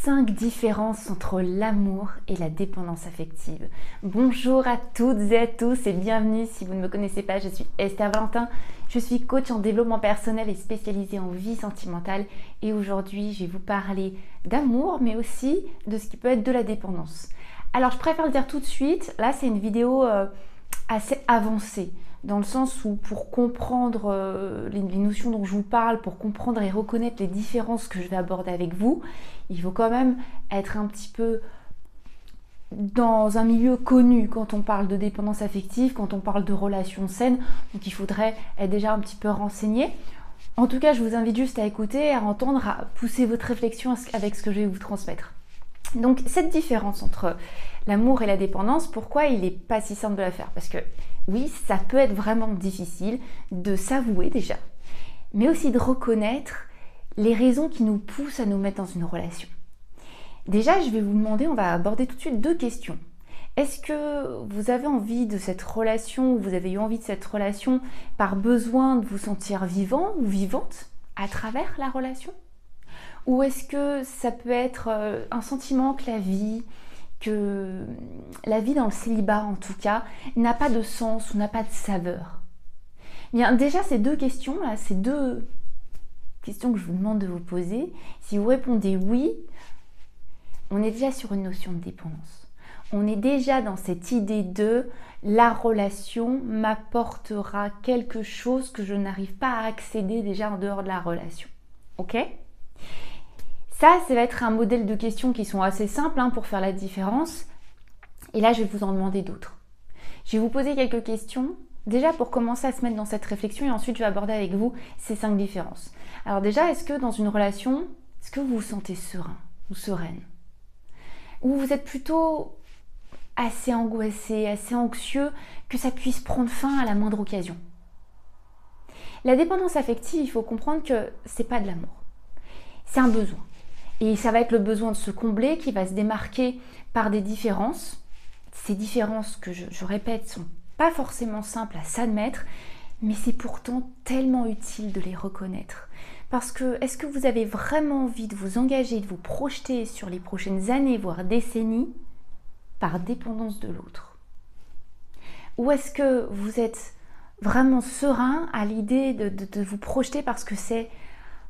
5 différences entre l'amour et la dépendance affective. Bonjour à toutes et à tous et bienvenue. Si vous ne me connaissez pas, je suis Esther Valentin. Je suis coach en développement personnel et spécialisée en vie sentimentale. Et aujourd'hui, je vais vous parler d'amour, mais aussi de ce qui peut être de la dépendance. Alors, je préfère le dire tout de suite. Là, c'est une vidéo assez avancée, dans le sens où pour comprendre les notions dont je vous parle, pour comprendre et reconnaître les différences que je vais aborder avec vous, il faut quand même être un petit peu dans un milieu connu quand on parle de dépendance affective, quand on parle de relations saines, donc il faudrait être déjà un petit peu renseigné. En tout cas, je vous invite juste à écouter, à entendre, à pousser votre réflexion avec ce que je vais vous transmettre. Donc cette différence entre l'amour et la dépendance, pourquoi il n'est pas si simple de la faire? Parce que oui, ça peut être vraiment difficile de s'avouer déjà, mais aussi de reconnaître les raisons qui nous poussent à nous mettre dans une relation. Déjà, je vais vous demander, on va aborder tout de suite 2 questions. Est-ce que vous avez envie de cette relation, ou vous avez eu envie de cette relation par besoin de vous sentir vivant ou vivante à travers la relation? Ou est-ce que ça peut être un sentiment que la vie dans le célibat en tout cas, n'a pas de sens ou n'a pas de saveur? Bien, déjà ces 2 questions là, ces 2 questions que je vous demande de vous poser, si vous répondez oui, on est déjà sur une notion de dépendance. On est déjà dans cette idée de la relation m'apportera quelque chose que je n'arrive pas à accéder déjà en dehors de la relation. Ok ? Ça va être un modèle de questions qui sont assez simples pour faire la différence. Et là, je vais vous en demander d'autres. Je vais vous poser quelques questions, déjà pour commencer à se mettre dans cette réflexion, et ensuite je vais aborder avec vous ces 5 différences. Alors déjà, est-ce que dans une relation, est-ce que vous vous sentez serein ou sereine? Ou vous êtes plutôt assez angoissé, assez anxieux, que ça puisse prendre fin à la moindre occasion? La dépendance affective, il faut comprendre que c'est pas de l'amour. C'est un besoin. Et ça va être le besoin de se combler qui va se démarquer par des différences. Ces différences que je répète sont pas forcément simples à s'admettre, mais c'est pourtant tellement utile de les reconnaître. Parce que est-ce que vous avez vraiment envie de vous engager, de vous projeter sur les prochaines années, voire décennies, par dépendance de l'autre? Ou est-ce que vous êtes vraiment serein à l'idée de vous projeter parce que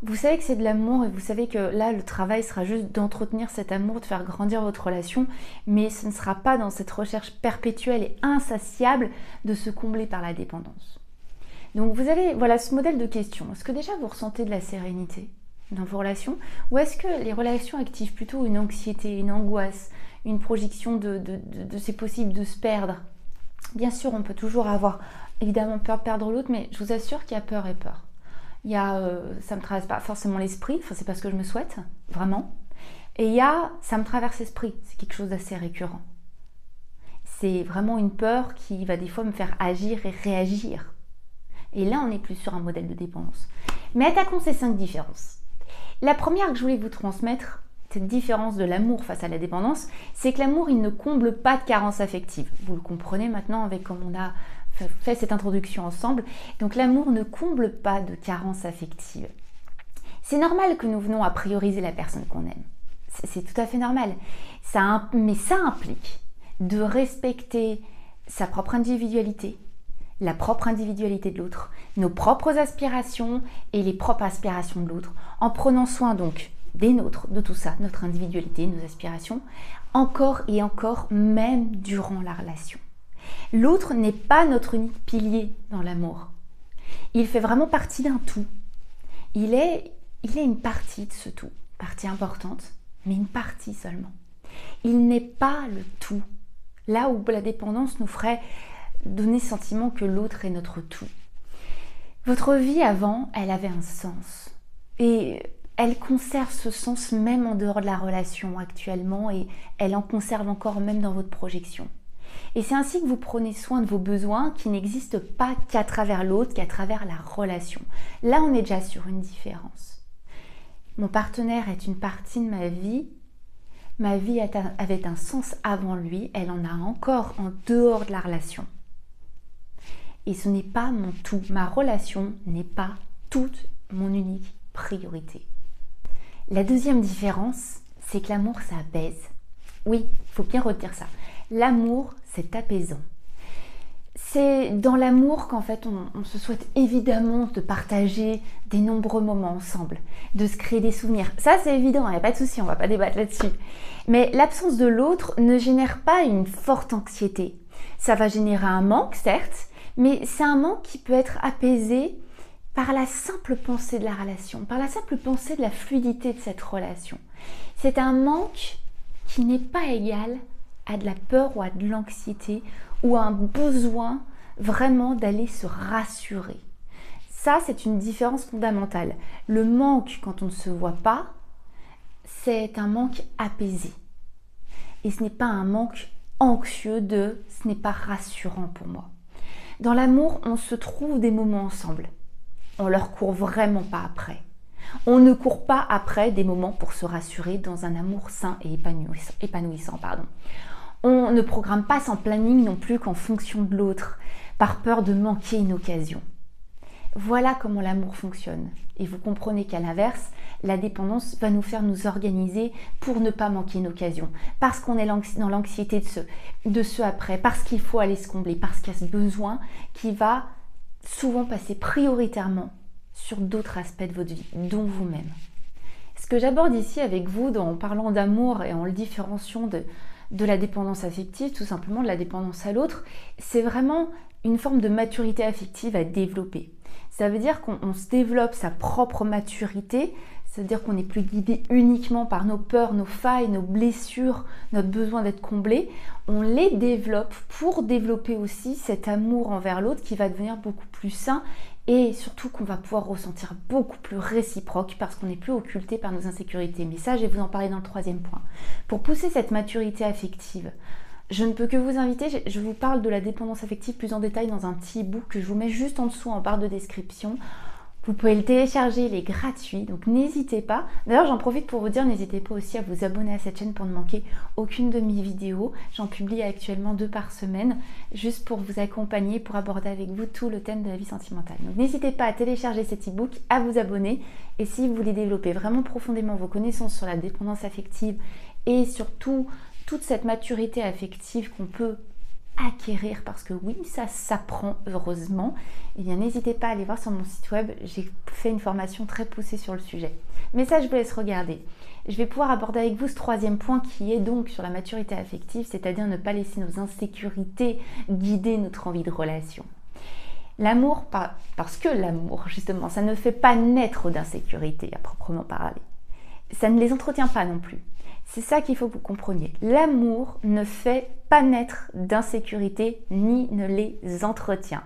vous savez que c'est de l'amour et vous savez que là, le travail sera juste d'entretenir cet amour, de faire grandir votre relation, mais ce ne sera pas dans cette recherche perpétuelle et insatiable de se combler par la dépendance. Donc vous avez ce modèle de question. Est-ce que déjà vous ressentez de la sérénité dans vos relations? Ou est-ce que les relations activent plutôt une anxiété, une angoisse, une projection de c'est possible de se perdre? Bien sûr, on peut toujours avoir évidemment peur de perdre l'autre, mais je vous assure qu'il y a peur et peur. Ça ne me traverse pas forcément l'esprit, c'est pas ce que je me souhaite, vraiment. Et ça me traverse l'esprit, c'est quelque chose d'assez récurrent. C'est vraiment une peur qui va des fois me faire agir et réagir. Et là, on n'est plus sur un modèle de dépendance. Mais attaquons ces 5 différences. La première que je voulais vous transmettre, cette différence de l'amour face à la dépendance, c'est que l'amour, il ne comble pas de carence affective. Vous le comprenez maintenant avec comme on a fait cette introduction ensemble. Donc l'amour ne comble pas de carence affective. C'est normal que nous venons à prioriser la personne qu'on aime. C'est tout à fait normal. Mais ça implique de respecter sa propre individualité, la propre individualité de l'autre, nos propres aspirations et les propres aspirations de l'autre, en prenant soin donc des nôtres, de tout ça, notre individualité, nos aspirations, encore et encore, même durant la relation. L'autre n'est pas notre unique pilier dans l'amour. Il fait vraiment partie d'un tout. Il est une partie de ce tout, partie importante, mais une partie seulement. Il n'est pas le tout. Là où la dépendance nous ferait donner le sentiment que l'autre est notre tout. Votre vie avant, elle avait un sens. Et elle conserve ce sens même en dehors de la relation actuellement et elle en conserve encore même dans votre projection. Et c'est ainsi que vous prenez soin de vos besoins qui n'existent pas qu'à travers l'autre, qu'à travers la relation. Là, on est déjà sur une différence. Mon partenaire est une partie de ma vie. Ma vie avait un sens avant lui, elle en a encore en dehors de la relation. Et ce n'est pas mon tout. Ma relation n'est pas toute mon unique priorité. La deuxième différence, c'est que l'amour, ça apaise. Oui, il faut bien retenir ça. L'amour, c'est apaisant. C'est dans l'amour qu'en fait on se souhaite évidemment de partager des nombreux moments ensemble, de se créer des souvenirs. Ça c'est évident, il n'y a pas de souci, on ne va pas débattre là-dessus. Mais l'absence de l'autre ne génère pas une forte anxiété. Ça va générer un manque, certes, mais c'est un manque qui peut être apaisé par la simple pensée de la relation, par la simple pensée de la fluidité de cette relation. C'est un manque qui n'est pas égal à de la peur ou à de l'anxiété ou à un besoin vraiment d'aller se rassurer. Ça, c'est une différence fondamentale. Le manque, quand on ne se voit pas, c'est un manque apaisé. Et ce n'est pas un manque anxieux ce n'est pas rassurant pour moi. Dans l'amour, on se trouve des moments ensemble. On leur court vraiment pas après. On ne court pas après des moments pour se rassurer dans un amour sain et épanouissant. On ne programme pas son planning non plus qu'en fonction de l'autre, par peur de manquer une occasion. Voilà comment l'amour fonctionne. Et vous comprenez qu'à l'inverse, la dépendance va nous faire nous organiser pour ne pas manquer une occasion. Parce qu'on est dans l'anxiété de ce après, parce qu'il faut aller se combler, parce qu'il y a ce besoin qui va souvent passer prioritairement sur d'autres aspects de votre vie, dont vous-même. Ce que j'aborde ici avec vous en parlant d'amour et en le différenciant de la dépendance affective, tout simplement de la dépendance à l'autre, c'est vraiment une forme de maturité affective à développer. Ça veut dire qu'on se développe sa propre maturité, ça veut dire qu'on n'est plus guidé uniquement par nos peurs, nos failles, nos blessures, notre besoin d'être comblé. On les développe pour développer aussi cet amour envers l'autre qui va devenir beaucoup plus sain et surtout qu'on va pouvoir ressentir beaucoup plus réciproque parce qu'on n'est plus occulté par nos insécurités. Mais ça, je vais vous en parler dans le troisième point. Pour pousser cette maturité affective, je ne peux que vous inviter, je vous parle de la dépendance affective plus en détail dans un petit e-book que je vous mets juste en dessous en barre de description. Vous pouvez le télécharger, il est gratuit, donc n'hésitez pas. D'ailleurs, j'en profite pour vous dire, n'hésitez pas aussi à vous abonner à cette chaîne pour ne manquer aucune de mes vidéos. J'en publie actuellement 2 par semaine, juste pour vous accompagner, pour aborder avec vous tout le thème de la vie sentimentale. Donc n'hésitez pas à télécharger cet e-book, à vous abonner. Et si vous voulez développer vraiment profondément vos connaissances sur la dépendance affective et surtout toute cette maturité affective qu'on peut acquérir, parce que oui, ça s'apprend heureusement, et bien n'hésitez pas à aller voir sur mon site web, j'ai fait une formation très poussée sur le sujet. Mais ça, je vous laisse regarder. Je vais pouvoir aborder avec vous ce troisième point qui est donc sur la maturité affective, c'est-à-dire ne pas laisser nos insécurités guider notre envie de relation. L'amour, parce que l'amour, justement, ça ne fait pas naître d'insécurité à proprement parler. Ça ne les entretient pas non plus. C'est ça qu'il faut que vous compreniez. L'amour ne fait pas naître d'insécurité ni ne les entretient.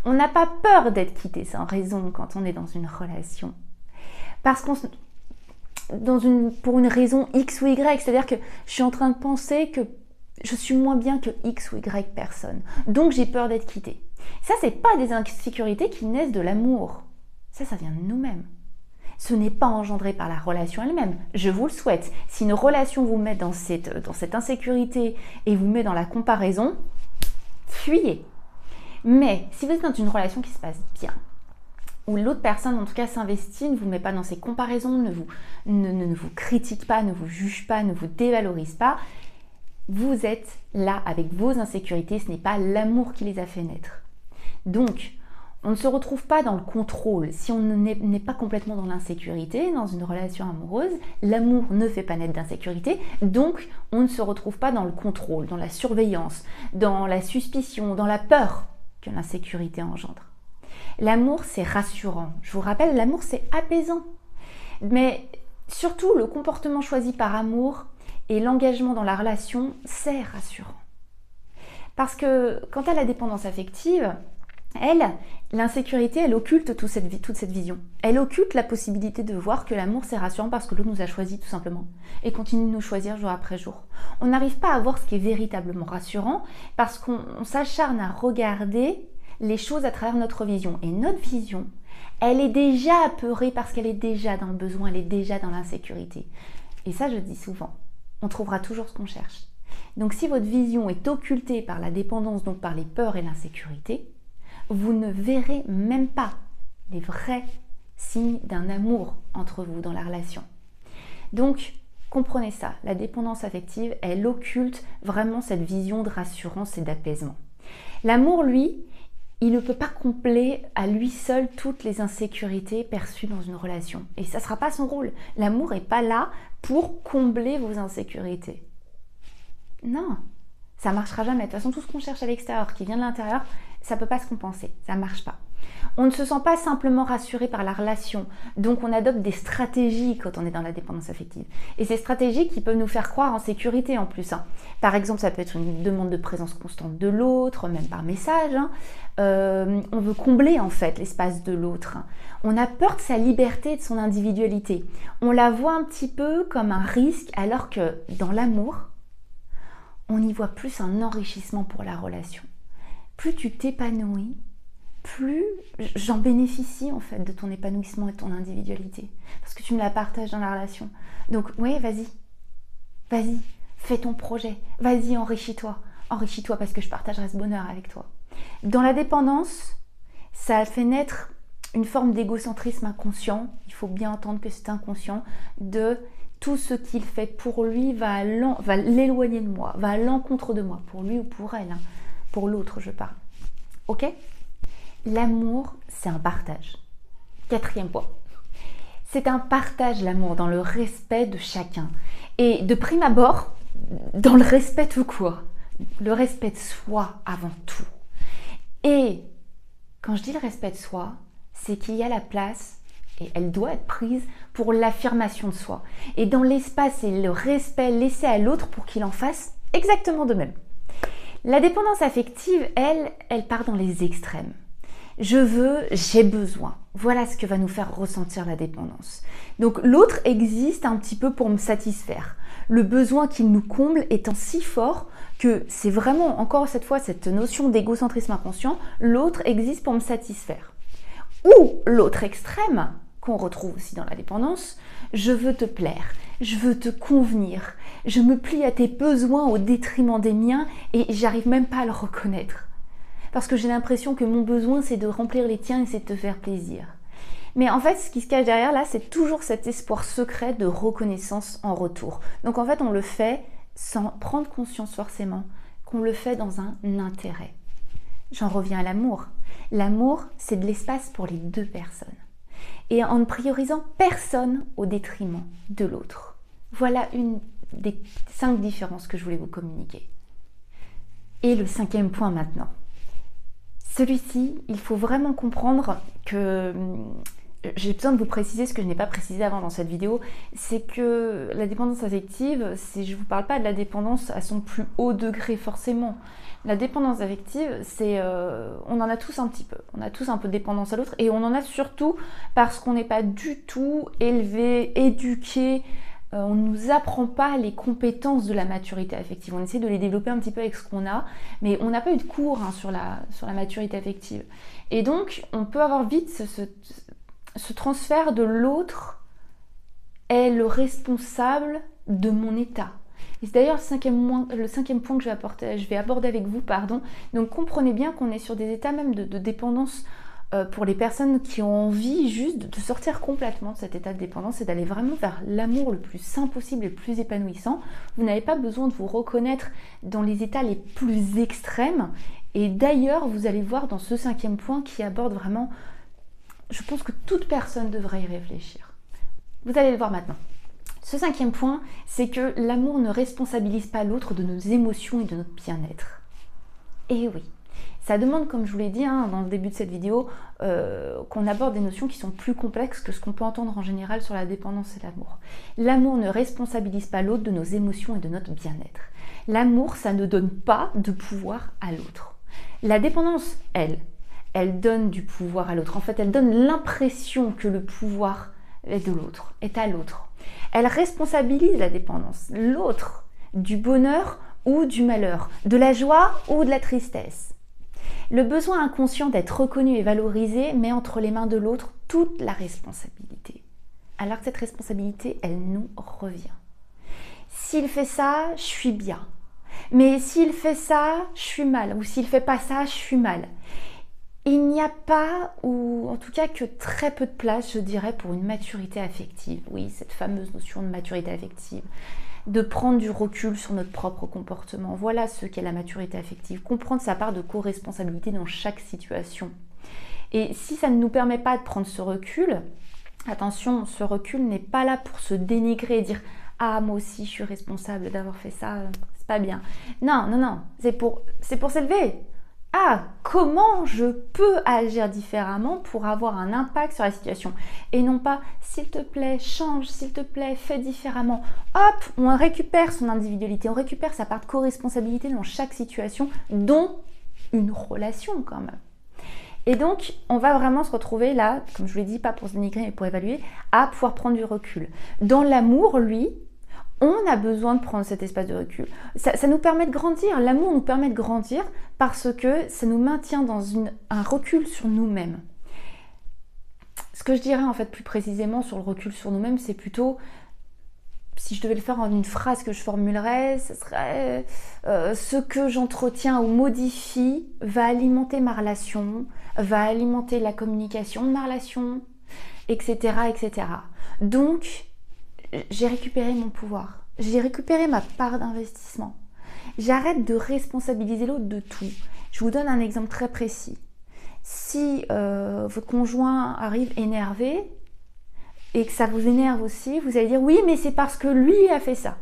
On n'a pas peur d'être quitté sans raison quand on est dans une relation. Parce pour une raison X ou Y, c'est-à-dire que je suis en train de penser que je suis moins bien que X ou Y personne. Donc j'ai peur d'être quitté. Ça, c'est pas des insécurités qui naissent de l'amour. Ça vient de nous-mêmes. Ce n'est pas engendré par la relation elle-même. Je vous le souhaite. Si une relation vous met dans cette insécurité et vous met dans la comparaison, fuyez. Mais si vous êtes dans une relation qui se passe bien, où l'autre personne en tout cas s'investit, ne vous met pas dans ces comparaisons, ne vous critique pas, ne vous juge pas, ne vous dévalorise pas, vous êtes là avec vos insécurités, ce n'est pas l'amour qui les a fait naître. Donc, on ne se retrouve pas dans le contrôle. Si on n'est pas complètement dans l'insécurité, dans une relation amoureuse, l'amour ne fait pas naître d'insécurité, donc on ne se retrouve pas dans le contrôle, dans la surveillance, dans la suspicion, dans la peur que l'insécurité engendre. L'amour, c'est rassurant. Je vous rappelle, l'amour, c'est apaisant. Mais surtout, le comportement choisi par amour et l'engagement dans la relation, c'est rassurant. Parce que quant à la dépendance affective, l'insécurité, elle occulte toute cette vision. Elle occulte la possibilité de voir que l'amour, c'est rassurant parce que l'autre nous a choisis tout simplement et continue de nous choisir jour après jour. On n'arrive pas à voir ce qui est véritablement rassurant parce qu'on s'acharne à regarder les choses à travers notre vision. Et notre vision, elle est déjà apeurée parce qu'elle est déjà dans le besoin, elle est déjà dans l'insécurité. Et ça, je dis souvent, on trouvera toujours ce qu'on cherche. Donc si votre vision est occultée par la dépendance, donc par les peurs et l'insécurité, vous ne verrez même pas les vrais signes d'un amour entre vous dans la relation. Donc, Comprenez ça, la dépendance affective, elle occulte vraiment cette vision de rassurance et d'apaisement. L'amour, lui, il ne peut pas combler à lui seul toutes les insécurités perçues dans une relation. Et ça ne sera pas son rôle. L'amour n'est pas là pour combler vos insécurités. Non, ça ne marchera jamais. De toute façon, tout ce qu'on cherche à l'extérieur, qui vient de l'intérieur, ça ne peut pas se compenser. Ça ne marche pas. On ne se sent pas simplement rassuré par la relation. Donc on adopte des stratégies quand on est dans la dépendance affective. Et ces stratégies qui peuvent nous faire croire en sécurité en plus. Par exemple, ça peut être une demande de présence constante de l'autre, même par message. On veut combler en fait l'espace de l'autre. On a peur de sa liberté et de son individualité. On la voit un petit peu comme un risque, alors que dans l'amour, on y voit plus un enrichissement pour la relation. Plus tu t'épanouis, plus j'en bénéficie en fait de ton épanouissement et de ton individualité. Parce que tu me la partages dans la relation. Donc oui, vas-y, fais ton projet, vas-y, enrichis-toi parce que je partagerai ce bonheur avec toi. Dans la dépendance, ça fait naître une forme d'égocentrisme inconscient, il faut bien entendre que c'est inconscient, de tout ce qu'il fait pour lui va l'éloigner de moi, va à l'encontre de moi, pour lui ou pour elle, pour l'autre je parle. Ok ? L'amour, c'est un partage. 4e point. C'est un partage, l'amour, dans le respect de chacun. Et de prime abord, dans le respect tout court. Le respect de soi avant tout. Et quand je dis le respect de soi, c'est qu'il y a la place, et elle doit être prise, pour l'affirmation de soi. Et dans l'espace et le respect laissé à l'autre pour qu'il en fasse exactement de même. La dépendance affective, elle part dans les extrêmes. Je veux, j'ai besoin. Voilà ce que va nous faire ressentir la dépendance. Donc l'autre existe un petit peu pour me satisfaire. Le besoin qu'il nous comble étant si fort que c'est vraiment, encore cette fois, cette notion d'égocentrisme inconscient, l'autre existe pour me satisfaire. Ou l'autre extrême, qu'on retrouve aussi dans la dépendance, je veux te plaire, je veux te convenir, je me plie à tes besoins au détriment des miens et j'arrive même pas à le reconnaître. Parce que j'ai l'impression que mon besoin, c'est de remplir les tiens et c'est de te faire plaisir. Mais en fait, ce qui se cache derrière, là, c'est toujours cet espoir secret de reconnaissance en retour. Donc en fait, on le fait sans prendre conscience forcément qu'on le fait dans un intérêt. J'en reviens à l'amour. L'amour, c'est de l'espace pour les deux personnes. Et en ne priorisant personne au détriment de l'autre. Voilà une des 5 différences que je voulais vous communiquer. Et le 5e point maintenant. Celui-ci, il faut vraiment comprendre que, j'ai besoin de vous préciser ce que je n'ai pas précisé avant dans cette vidéo, c'est que la dépendance affective, je ne vous parle pas de la dépendance à son plus haut degré forcément. La dépendance affective, on en a tous un petit peu. On a tous un peu de dépendance à l'autre et on en a surtout parce qu'on n'est pas du tout élevé, éduqué. On ne nous apprend pas les compétences de la maturité affective. On essaie de les développer un petit peu avec ce qu'on a, mais on n'a pas eu de cours sur la maturité affective. Et donc, on peut avoir vite ce transfert de l'autre est le responsable de mon état. Et c'est d'ailleurs le 5e point que je vais aborder avec vous. Donc, comprenez bien qu'on est sur des états même de dépendance pour les personnes qui ont envie juste de sortir complètement de cet état de dépendance et d'aller vraiment vers l'amour le plus sain possible et le plus épanouissant. Vous n'avez pas besoin de vous reconnaître dans les états les plus extrêmes. Et d'ailleurs, vous allez voir dans ce 5e point qui aborde vraiment, je pense que toute personne devrait y réfléchir. Vous allez le voir maintenant. Ce 5e point, c'est que l'amour ne responsabilise pas l'autre de nos émotions et de notre bien-être. Et oui. Ça demande, comme je vous l'ai dit dans le début de cette vidéo, qu'on aborde des notions qui sont plus complexes que ce qu'on peut entendre en général sur la dépendance et l'amour. L'amour ne responsabilise pas l'autre de nos émotions et de notre bien-être. L'amour, ça ne donne pas de pouvoir à l'autre. La dépendance, elle donne du pouvoir à l'autre. En fait, elle donne l'impression que le pouvoir est de l'autre, est à l'autre. Elle responsabilise la dépendance, l'autre, du bonheur ou du malheur, de la joie ou de la tristesse. Le besoin inconscient d'être reconnu et valorisé met entre les mains de l'autre toute la responsabilité. Alors que cette responsabilité, elle nous revient. S'il fait ça, je suis bien. Mais s'il fait ça, je suis mal. Ou s'il fait pas ça, je suis mal. il n'y a pas, ou en tout cas que très peu de place, je dirais, pour une maturité affective. Oui, cette fameuse notion de maturité affective. De prendre du recul sur notre propre comportement. Voilà ce qu'est la maturité affective. Comprendre sa part de co-responsabilité dans chaque situation. Et si ça ne nous permet pas de prendre ce recul, attention, ce recul n'est pas là pour se dénigrer et dire « Ah, moi aussi, je suis responsable d'avoir fait ça, c'est pas bien. » Non, non, non, c'est pour s'élever. Ah, comment je peux agir différemment pour avoir un impact sur la situation? Et non pas, s'il te plaît, change, s'il te plaît, fais différemment. Hop, on récupère son individualité, on récupère sa part de co-responsabilité dans chaque situation, dont une relation quand même. Et donc, on va vraiment se retrouver là, comme je vous l'ai dit, pas pour se dénigrer, mais pour évaluer, à pouvoir prendre du recul. Dans l'amour, lui, on a besoin de prendre cet espace de recul. Ça nous permet de grandir. L'amour nous permet de grandir parce que ça nous maintient dans un recul sur nous-mêmes. Ce que je dirais en fait plus précisément sur le recul sur nous-mêmes, c'est plutôt, si je devais le faire en une phrase que je formulerais, ce serait ce que j'entretiens ou modifie va alimenter ma relation, va alimenter la communication de ma relation, etc., etc. Donc, j'ai récupéré mon pouvoir, j'ai récupéré ma part d'investissement. J'arrête de responsabiliser l'autre de tout. Je vous donne un exemple très précis. Si votre conjoint arrive énervé et que ça vous énerve aussi, vous allez dire oui, mais c'est parce que lui a fait ça.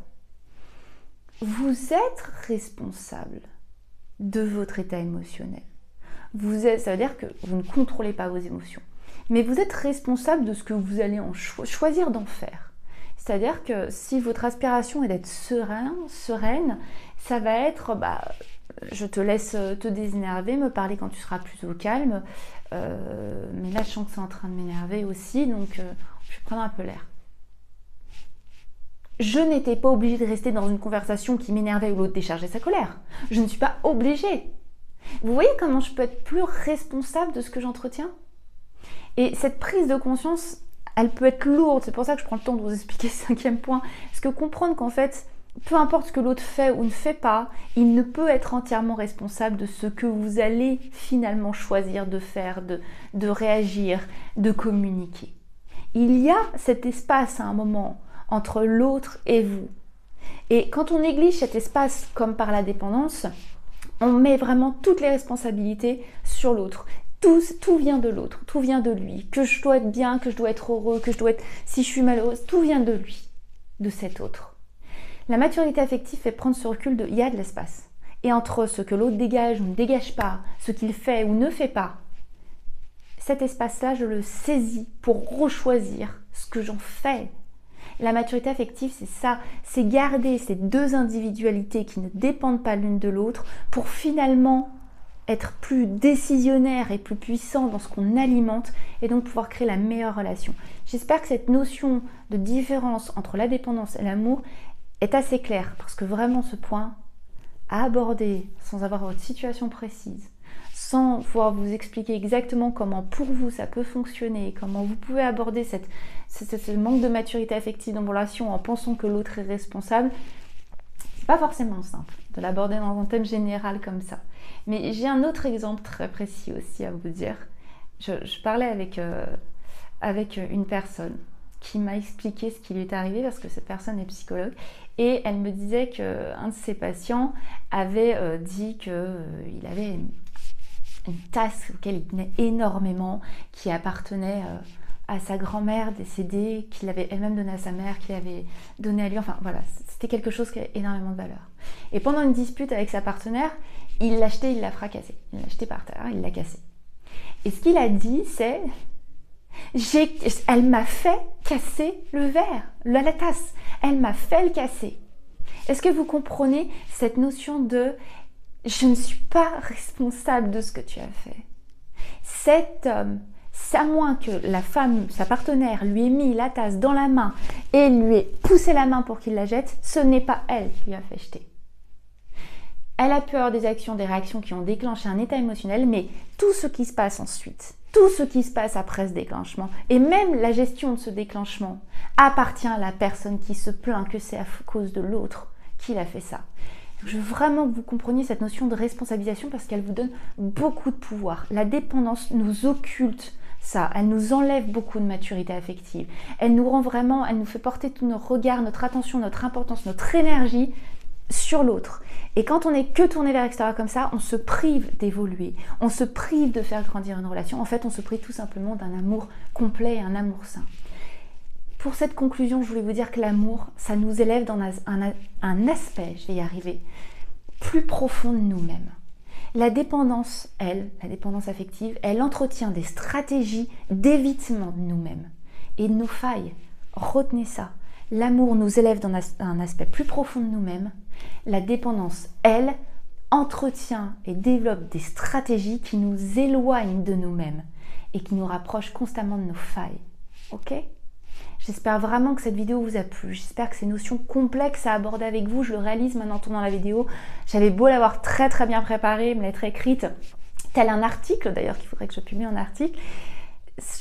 Vous êtes responsable de votre état émotionnel. Ça veut dire que vous ne contrôlez pas vos émotions, mais vous êtes responsable de ce que vous allez choisir d'en faire. C'est-à-dire que si votre aspiration est d'être sereine, ça va être je te laisse te désénerver, me parler quand tu seras plus au calme, mais là je sens que c'est en train de m'énerver aussi, donc je vais prendre un peu l'air. Je n'étais pas obligée de rester dans une conversation qui m'énervait où l'autre déchargeait sa colère. Je ne suis pas obligée. Vous voyez comment je peux être plus responsable de ce que j'entretiens? Et cette prise de conscience, elle peut être lourde, c'est pour ça que je prends le temps de vous expliquer ce 5e point. Parce que comprendre qu'en fait, peu importe ce que l'autre fait ou ne fait pas, il ne peut être entièrement responsable de ce que vous allez finalement choisir de faire, de réagir, de communiquer. Il y a cet espace à un moment entre l'autre et vous. Et quand on néglige cet espace comme par la dépendance, on met vraiment toutes les responsabilités sur l'autre. Tout vient de l'autre, tout vient de lui. Que je dois être bien, que je dois être heureux, que je dois être... Si je suis malheureuse, tout vient de lui, de cet autre. La maturité affective fait prendre ce recul il y a de l'espace. Et entre ce que l'autre dégage ou ne dégage pas, ce qu'il fait ou ne fait pas, cet espace-là, je le saisis pour rechoisir ce que j'en fais. La maturité affective, c'est ça, c'est garder ces deux individualités qui ne dépendent pas l'une de l'autre pour finalement être plus décisionnaire et plus puissant dans ce qu'on alimente et donc pouvoir créer la meilleure relation. J'espère que cette notion de différence entre la dépendance et l'amour est assez claire parce que vraiment ce point à aborder sans avoir votre situation précise, sans pouvoir vous expliquer exactement comment pour vous ça peut fonctionner, comment vous pouvez aborder ce manque de maturité affective dans vos relations en pensant que l'autre est responsable, c'est pas forcément simple de l'aborder dans un thème général comme ça. Mais j'ai un autre exemple très précis aussi à vous dire. Je parlais avec une personne qui m'a expliqué ce qui lui est arrivé parce que cette personne est psychologue et elle me disait qu'un de ses patients avait dit qu'il avait une tasse auquel il tenait énormément, qui appartenait à sa grand-mère décédée, qu'il avait elle-même donnée à sa mère, qu'il avait donné à lui. Enfin voilà, c'était quelque chose qui avait énormément de valeur. Et pendant une dispute avec sa partenaire, il l'a acheté, il l'a fracassé. Il l'a acheté par terre, il l'a cassé. Et ce qu'il a dit, c'est « Elle m'a fait casser le verre, la tasse. Elle m'a fait le casser. » Est-ce que vous comprenez cette notion de « Je ne suis pas responsable de ce que tu as fait. » Cet homme, c'est à moins que la femme, sa partenaire, lui ait mis la tasse dans la main et lui ait poussé la main pour qu'il la jette, ce n'est pas elle qui lui a fait jeter. Elle a pu avoir des actions, des réactions qui ont déclenché un état émotionnel, mais tout ce qui se passe ensuite, tout ce qui se passe après ce déclenchement, et même la gestion de ce déclenchement, appartient à la personne qui se plaint que c'est à cause de l'autre qu'il a fait ça. Je veux vraiment que vous compreniez cette notion de responsabilisation parce qu'elle vous donne beaucoup de pouvoir. La dépendance nous occulte ça, elle nous enlève beaucoup de maturité affective. Elle nous rend vraiment, elle nous fait porter tous nos regards, notre attention, notre importance, notre énergie sur l'autre. Et quand on n'est que tourné vers l'extérieur comme ça, on se prive d'évoluer, on se prive de faire grandir une relation. En fait, on se prive tout simplement d'un amour complet et un amour sain. Pour cette conclusion, je voulais vous dire que l'amour, ça nous élève dans un aspect, je vais y arriver, plus profond de nous-mêmes. La dépendance, la dépendance affective, elle entretient des stratégies d'évitement de nous-mêmes et de nos failles. Retenez ça. L'amour nous élève dans un aspect plus profond de nous-mêmes. La dépendance, elle, entretient et développe des stratégies qui nous éloignent de nous-mêmes et qui nous rapprochent constamment de nos failles. Ok ? J'espère vraiment que cette vidéo vous a plu. J'espère que ces notions complexes à aborder avec vous, je le réalise maintenant en tournant la vidéo. J'avais beau l'avoir très bien préparée, me l'être écrite, tel un article d'ailleurs, qu'il faudrait que je publie en article.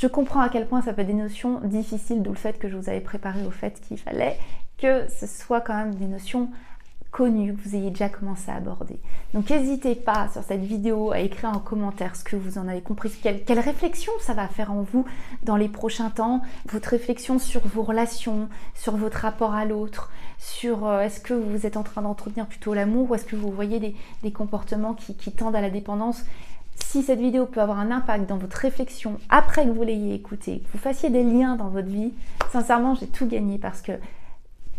Je comprends à quel point ça peut être des notions difficiles, d'où le fait que je vous avais préparé au fait qu'il fallait que ce soit quand même des notions connues, que vous ayez déjà commencé à aborder. Donc n'hésitez pas sur cette vidéo à écrire en commentaire ce que vous en avez compris, quelle réflexion ça va faire en vous dans les prochains temps, votre réflexion sur vos relations, sur votre rapport à l'autre, sur est-ce que vous êtes en train d'entretenir plutôt l'amour ou est-ce que vous voyez des comportements qui tendent à la dépendance. Si cette vidéo peut avoir un impact dans votre réflexion après que vous l'ayez écoutée, que vous fassiez des liens dans votre vie, sincèrement j'ai tout gagné parce que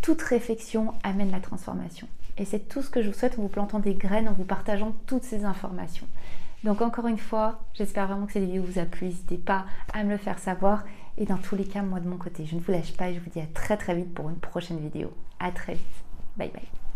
toute réflexion amène la transformation. Et c'est tout ce que je vous souhaite en vous plantant des graines, en vous partageant toutes ces informations. Donc encore une fois, j'espère vraiment que cette vidéo vous a plu. N'hésitez pas à me le faire savoir. Et dans tous les cas, moi de mon côté, je ne vous lâche pas et je vous dis à très vite pour une prochaine vidéo. À très vite. Bye bye.